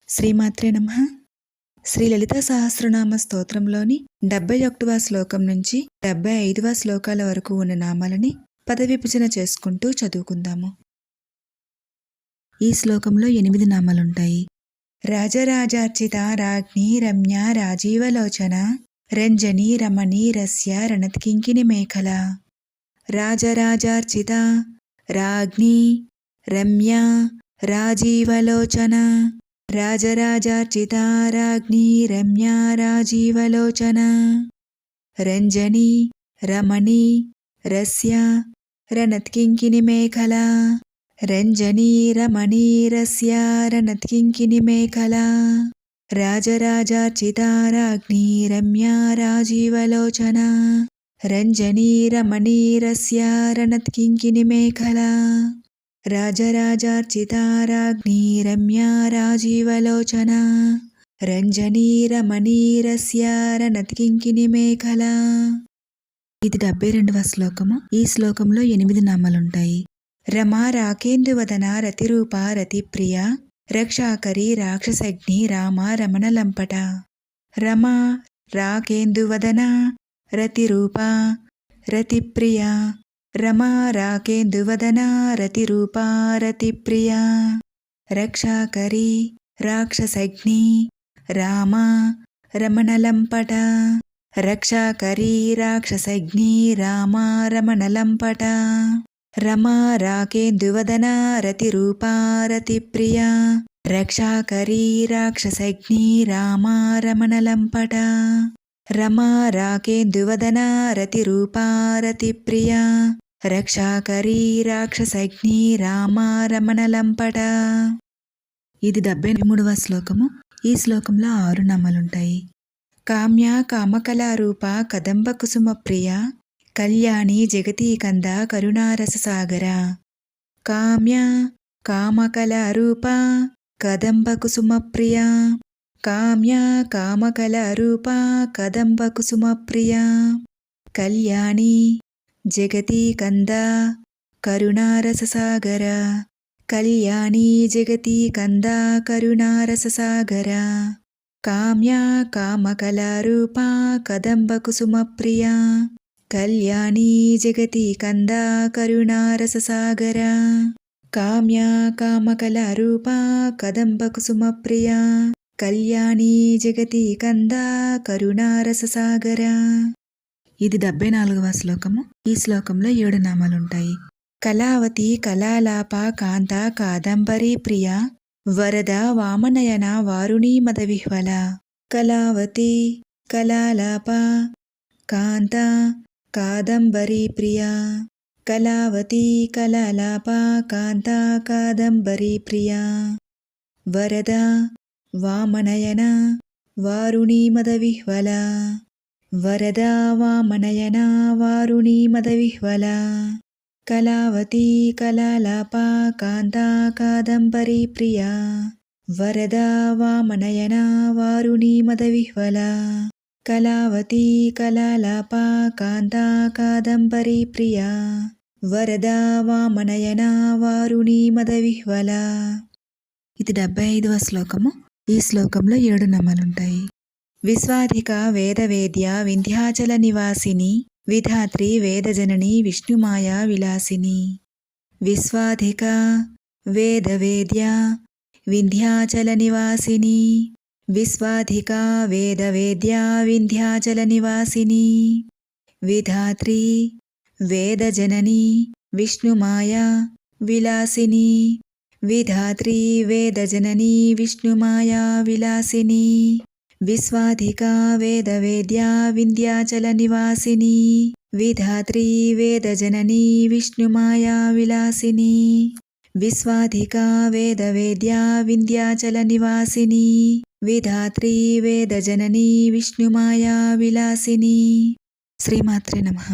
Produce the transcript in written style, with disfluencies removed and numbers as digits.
శ్రీమాత్రే నమః. శ్రీ లలితా సహస్రనామ స్తోత్రంలోని 71వ శ్లోకం నుంచి 75వ శ్లోకాల వరకు ఉన్న నామాలని పదవిభజన చేసుకుంటూ చదువుకుందాము. ఈ శ్లోకంలో 8 నామాలుంటాయి. రాజరాజార్చిత రాజ్ఞి రమ్య రాజీవలోచన రంజని రమణి రస్య రణత్కింకిని మేఖల. రాజరాజార్చిత రాజ్ఞి రమ్య రాజీవలోచన రాజరాజార్చిత రాజ్ఞి రమ్య రాజీవలోచన రంజని రమణి రస్య రణత్కింకిని మేఖల. రంజని రమణి రస్య రణత్కింకిని మేఖల. రాజరాజార్చిత రాజ్ఞి రమ్య రాజీవలోచన రంజని రమణి రస్య రణత్కింకిని మేఖల. రాజరాజార్చిత రాజ్ఞి రమ్య రాజీవలోచన రంజని రమణి రస్య రణత్కింకిని మేఖల. ఇది 72వ శ్లోకము. ఈ శ్లోకంలో 8 నామాలుంటాయి. రమా రాకేందువదన రతిరూప రతిప్రియ రక్షాకరి రాక్షసగ్ని రామ రమణ లంపట. రమా రాకేందువదన రతిరూప రతిప్రియ రమా రాకేందువదన రతిరూప రతిప్రియ రక్షాకరి రాక్షసగ్ని రామ రమణ లంపట. రక్షాకరి రాక్షసగ్ని రామ రమణ లంపట. రమా రాకేందువదన రతిరూప రతిప్రియ రక్షాకరి రాక్షసగ్ని రామ రమణ లంపట. రమా రాకేందువదన రతిరూప రతిప్రియ రక్షాకరి రాక్షసగ్ని రామ రమణ లంపట. ఇది 73వ శ్లోకము. ఈ శ్లోకంలో 6 నామాలుంటాయి. కామ్య కామకళారూప కదంబ కుసుమ ప్రియ కళ్యాణి జగతీకంద కరుణారససాగర. కామ్య కామకళారూప కదంబ కుసుమ ప్రియ కామ్య కామకళారూప కదంబ కుసుమ ప్రియ కళ్యాణి జగతీకంద కరుణారససాగర. కళ్యాణి జగతీకంద కరుణారససాగర. కామ్య కామకళారూప కదంబ కుసుమ ప్రియ కళ్యాణి జగతీకంద కరుణారససాగర. కామ్య కామకళారూప కదంబ కుసుమ ప్రియ కళ్యాణి జగతీకంద కరుణారససాగర. ఇది 74వ శ్లోకము. ఈ శ్లోకంలో 7 నామాలుంటాయి. కళావతి కళాలాప కాంత కాదంబరీ ప్రియ వరద వామనయన వారుణీ మదవిహ్వల. కళావతి కళాలాప కాంత కాదంబరీ ప్రియ కళావతి కళాలాప కాంత కాదంబరీ ప్రియ వరద వామనయన వారుణీ మదవిహ్వల. వరద వామనయన వారుణీ మదవిహ్వల. కళావతి కళాలాప కాంత కాదంబరీ ప్రియ వరద వామనయన వారుణీ మదవిహ్వల. కళావతి కళాలాప కాంత కాదంబరీ ప్రియ వరద వామనయన వారుణీ మదవిహ్వల. ఇది 75వ శ్లోకము. ఈ శ్లోకంలో 7 నామాలుంటాయి. విశ్వాధిక వేదవేద్య వింధ్యాచల నివాసిని విధాత్రి వేదజనని విష్ణుమాయా విలాసిని. విశ్వాధిక వేదవేద్య వింధ్యాచల నివాసిని విశ్వాధిక వేదవేద్య వింధ్యాచల నివాసిని విధాత్రి వేదజనని విష్ణుమాయా విలాసిని. విధాత్రి వేదజనని విష్ణుమాయా విలాసిని. విశ్వాధిక వేదవేద్య వింధ్యాచల నివాసిని విధాత్రి వేదజనని విష్ణుమాయా విలాసిని. విశ్వాధిక వేదవేద్య వింధ్యాచల నివాసిని విధాత్రి వేదజనని విష్ణుమాయా విలాసిని. శ్రీమాత్రే నమః.